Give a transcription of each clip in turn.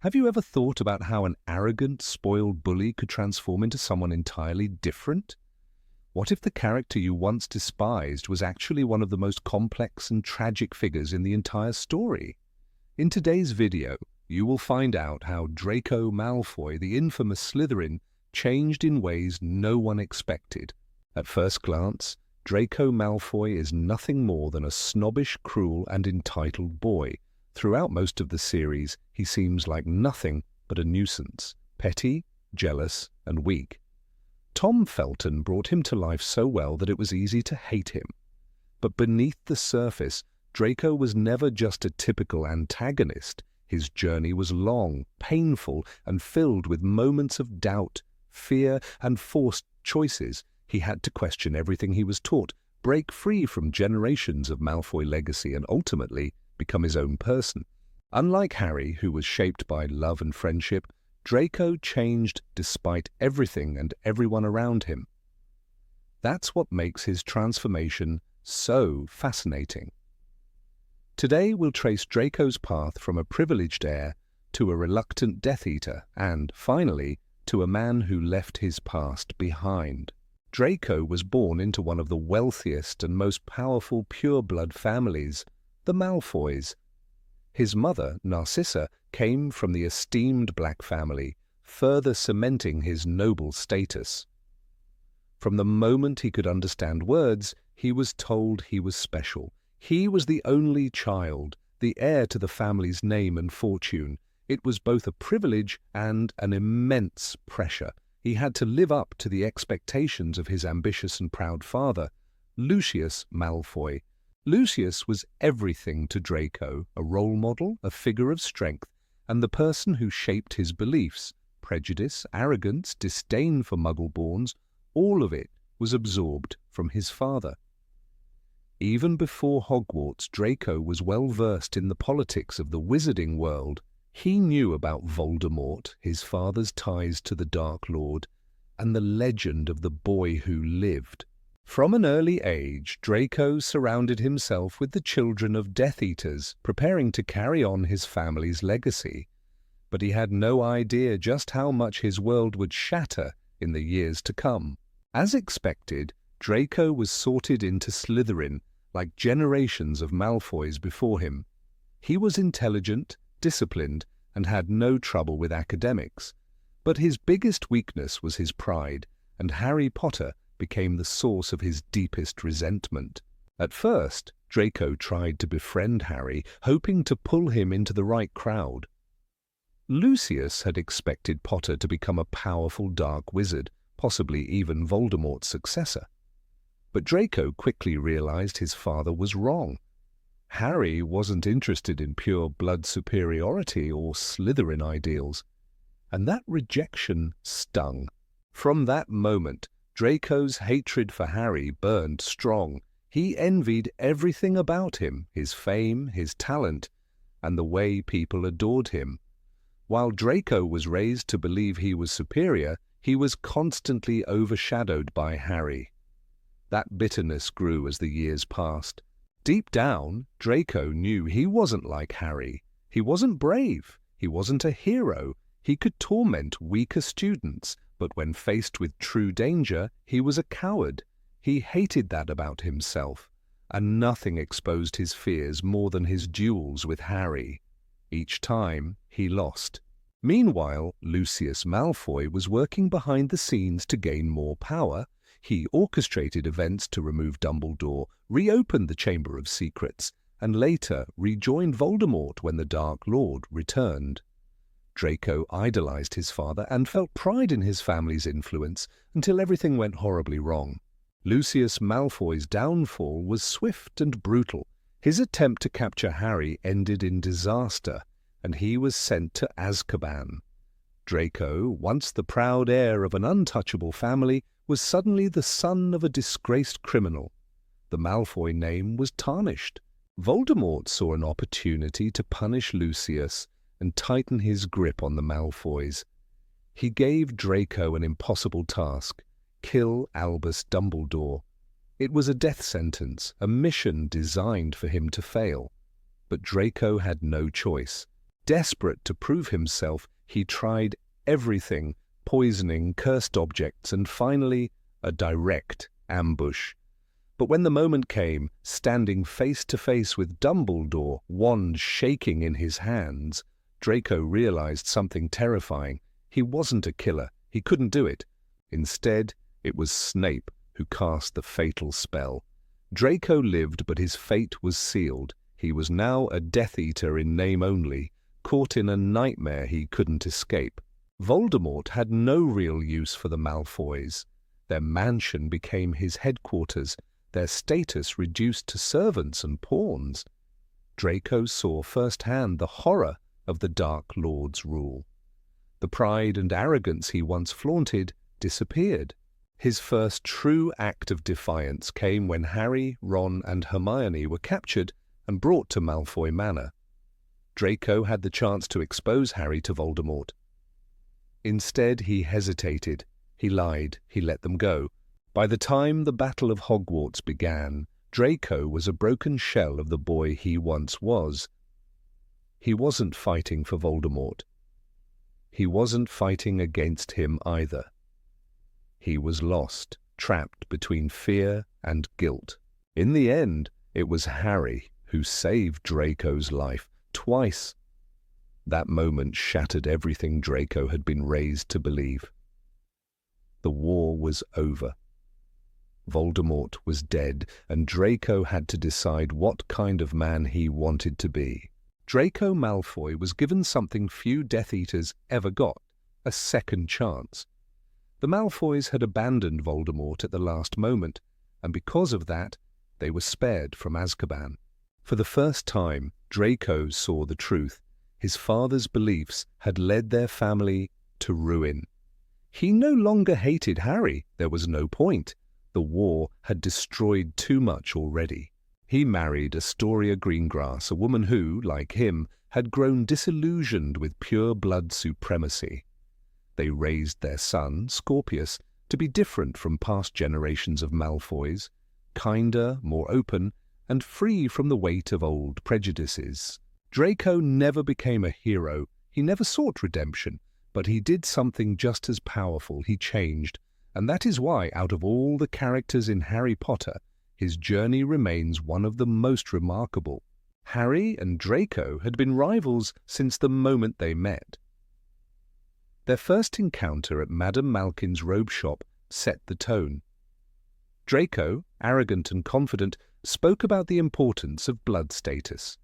Have you ever thought about how an arrogant, spoiled bully could transform into someone entirely different? What if the character you once despised was actually one of the most complex and tragic figures in the entire story? In today's video, you will find out how Draco Malfoy, the infamous Slytherin, changed in ways no one expected. At first glance, Draco Malfoy is nothing more than a snobbish, cruel, and entitled boy. Throughout most of the series, he seems like nothing but a nuisance, petty, jealous, and weak. Tom Felton brought him to life so well that it was easy to hate him. But beneath the surface, Draco was never just a typical antagonist. His journey was long, painful, and filled with moments of doubt, fear, and forced choices. He had to question everything he was taught, break free from generations of Malfoy legacy, and ultimately become his own person. Unlike Harry, who was shaped by love and friendship, Draco changed despite everything and everyone around him. That's what makes his transformation so fascinating. Today we'll trace Draco's path from a privileged heir to a reluctant Death Eater and, finally, to a man who left his past behind. Draco was born into one of the wealthiest and most powerful pure-blood families, the Malfoys. His mother, Narcissa, came from the esteemed Black family, further cementing his noble status. From the moment he could understand words, he was told he was special. He was the only child, the heir to the family's name and fortune. It was both a privilege and an immense pressure. He had to live up to the expectations of his ambitious and proud father, Lucius Malfoy. Lucius was everything to Draco, a role model, a figure of strength, and the person who shaped his beliefs. Prejudice, arrogance, disdain for Muggle-borns, all of it was absorbed from his father. Even before Hogwarts, Draco was well versed in the politics of the wizarding world. He knew about Voldemort, his father's ties to the Dark Lord, and the legend of the boy who lived. From an early age, Draco surrounded himself with the children of Death Eaters, preparing to carry on his family's legacy. But he had no idea just how much his world would shatter in the years to come. As expected, Draco was sorted into Slytherin, like generations of Malfoys before him. He was intelligent, disciplined, and had no trouble with academics. But his biggest weakness was his pride, and Harry Potter became the source of his deepest resentment. At first, Draco tried to befriend Harry, hoping to pull him into the right crowd. Lucius had expected Potter to become a powerful dark wizard, possibly even Voldemort's successor. But Draco quickly realized his father was wrong. Harry wasn't interested in pure blood superiority or Slytherin ideals, and that rejection stung. From that moment, Draco's hatred for Harry burned strong. He envied everything about him, his fame, his talent, and the way people adored him. While Draco was raised to believe he was superior, he was constantly overshadowed by Harry. That bitterness grew as the years passed. Deep down, Draco knew he wasn't like Harry. He wasn't brave. He wasn't a hero. He could torment weaker students, but when faced with true danger, he was a coward. He hated that about himself, and nothing exposed his fears more than his duels with Harry. Each time, he lost. Meanwhile, Lucius Malfoy was working behind the scenes to gain more power. He orchestrated events to remove Dumbledore, reopened the Chamber of Secrets, and later rejoined Voldemort when the Dark Lord returned. Draco idolized his father and felt pride in his family's influence until everything went horribly wrong. Lucius Malfoy's downfall was swift and brutal. His attempt to capture Harry ended in disaster, and he was sent to Azkaban. Draco, once the proud heir of an untouchable family, was suddenly the son of a disgraced criminal. The Malfoy name was tarnished. Voldemort saw an opportunity to punish Lucius and tighten his grip on the Malfoys. He gave Draco an impossible task: kill Albus Dumbledore. It was a death sentence, a mission designed for him to fail. But Draco had no choice. Desperate to prove himself, he tried everything: poisoning, cursed objects, and finally a direct ambush. But when the moment came, standing face to face with Dumbledore, wand shaking in his hands, Draco realized something terrifying. He wasn't a killer. He couldn't do it. Instead, it was Snape who cast the fatal spell. Draco lived, but his fate was sealed. He was now a Death Eater in name only, caught in a nightmare he couldn't escape. Voldemort had no real use for the Malfoys. Their mansion became his headquarters, their status reduced to servants and pawns. Draco saw firsthand the horror of the Dark Lord's rule. The pride and arrogance he once flaunted disappeared. His first true act of defiance came when Harry, Ron, and Hermione were captured and brought to Malfoy Manor. Draco had the chance to expose Harry to Voldemort. Instead, he hesitated. He lied. He let them go. By the time the Battle of Hogwarts began, Draco was a broken shell of the boy he once was. He wasn't fighting for Voldemort. He wasn't fighting against him either. He was lost, trapped between fear and guilt. In the end, it was Harry who saved Draco's life twice. That moment shattered everything Draco had been raised to believe. The war was over. Voldemort was dead, and Draco had to decide what kind of man he wanted to be. Draco Malfoy was given something few Death Eaters ever got: a second chance. The Malfoys had abandoned Voldemort at the last moment, and because of that, they were spared from Azkaban. For the first time, Draco saw the truth. His father's beliefs had led their family to ruin. He no longer hated Harry. There was no point. The war had destroyed too much already. He married Astoria Greengrass, a woman who, like him, had grown disillusioned with pure blood supremacy. They raised their son, Scorpius, to be different from past generations of Malfoys, kinder, more open, and free from the weight of old prejudices. Draco never became a hero. He never sought redemption, but he did something just as powerful. He changed, and that is why, out of all the characters in Harry Potter, his journey remains one of the most remarkable. Harry and Draco had been rivals since the moment they met. Their first encounter at Madame Malkin's robe shop set the tone. Draco, arrogant and confident, spoke about the importance of blood status.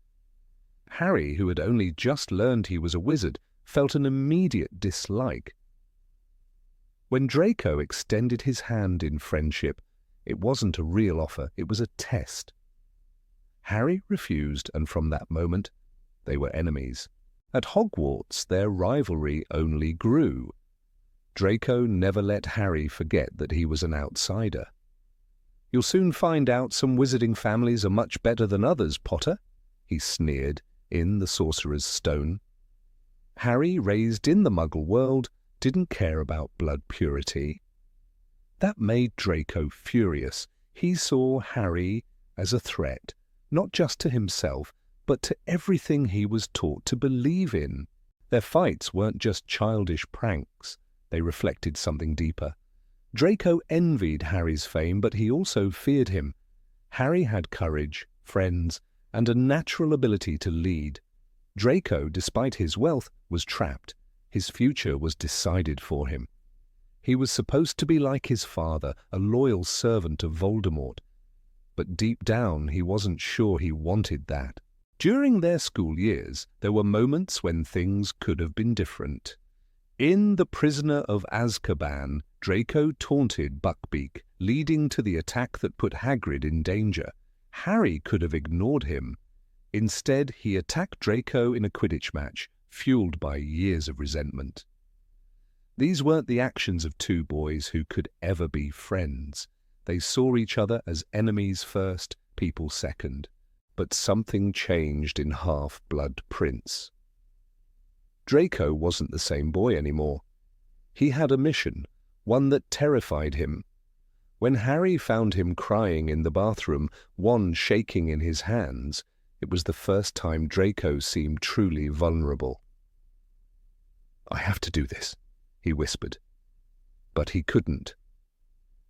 Harry, who had only just learned he was a wizard, felt an immediate dislike. When Draco extended his hand in friendship, it wasn't a real offer, it was a test. Harry refused, and from that moment, they were enemies. At Hogwarts, their rivalry only grew. Draco never let Harry forget that he was an outsider. "You'll soon find out some wizarding families are much better than others, Potter," he sneered in The Sorcerer's Stone. Harry, raised in the Muggle world, didn't care about blood purity. That made Draco furious. He saw Harry as a threat, not just to himself, but to everything he was taught to believe in. Their fights weren't just childish pranks. They reflected something deeper. Draco envied Harry's fame, but he also feared him. Harry had courage, friends, and a natural ability to lead. Draco, despite his wealth, was trapped. His future was decided for him. He was supposed to be like his father, a loyal servant of Voldemort. But deep down, he wasn't sure he wanted that. During their school years, there were moments when things could have been different. In The Prisoner of Azkaban, Draco taunted Buckbeak, leading to the attack that put Hagrid in danger. Harry could have ignored him. Instead, he attacked Draco in a Quidditch match, fueled by years of resentment. These weren't the actions of two boys who could ever be friends. They saw each other as enemies first, people second. But something changed in Half-Blood Prince. Draco wasn't the same boy anymore. He had a mission, one that terrified him. When Harry found him crying in the bathroom, wand shaking in his hands, It was the first time Draco seemed truly vulnerable. "I have to do this," he whispered. But he couldn't.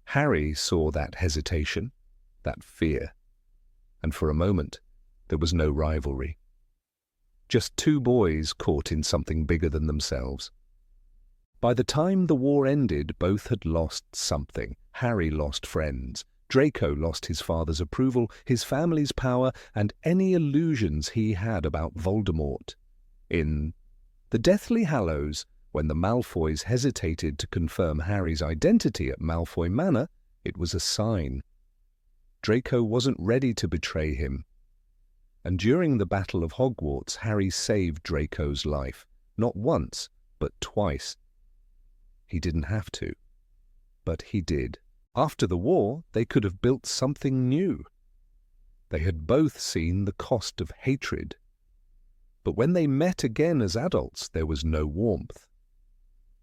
Harry saw that hesitation, that fear, and for a moment there was no rivalry. Just two boys caught in something bigger than themselves. By the time the war ended, both had lost something. Harry lost friends. Draco lost his father's approval, his family's power, and any illusions he had about Voldemort. In the Deathly Hallows, when the Malfoys hesitated to confirm Harry's identity at Malfoy Manor, it was a sign. Draco wasn't ready to betray him. And during the Battle of Hogwarts, Harry saved Draco's life, not once, but twice. He didn't have to, but he did. After the war, they could have built something new. They had both seen the cost of hatred. But when they met again as adults, there was no warmth.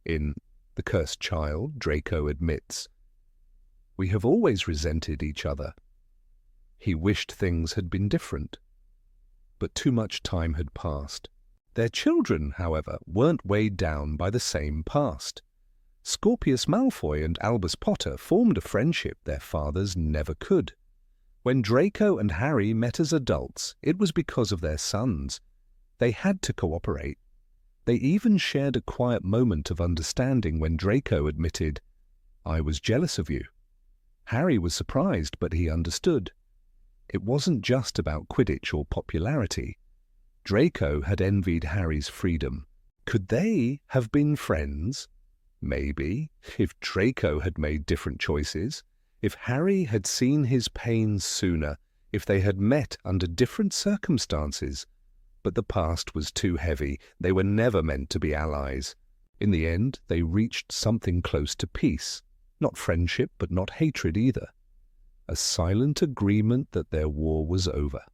In The Cursed Child, Draco admits, "We have always resented each other." He wished things had been different. But too much time had passed. Their children, however, weren't weighed down by the same past. Scorpius Malfoy and Albus Potter formed a friendship their fathers never could. When Draco and Harry met as adults, it was because of their sons. They had to cooperate. They even shared a quiet moment of understanding when Draco admitted, "I was jealous of you." Harry was surprised, but he understood. It wasn't just about Quidditch or popularity. Draco had envied Harry's freedom. Could they have been friends? Maybe, if Draco had made different choices, if Harry had seen his pain sooner, if they had met under different circumstances. But the past was too heavy. They were never meant to be allies. In the end, they reached something close to peace. Not friendship, but not hatred either. A silent agreement that their war was over.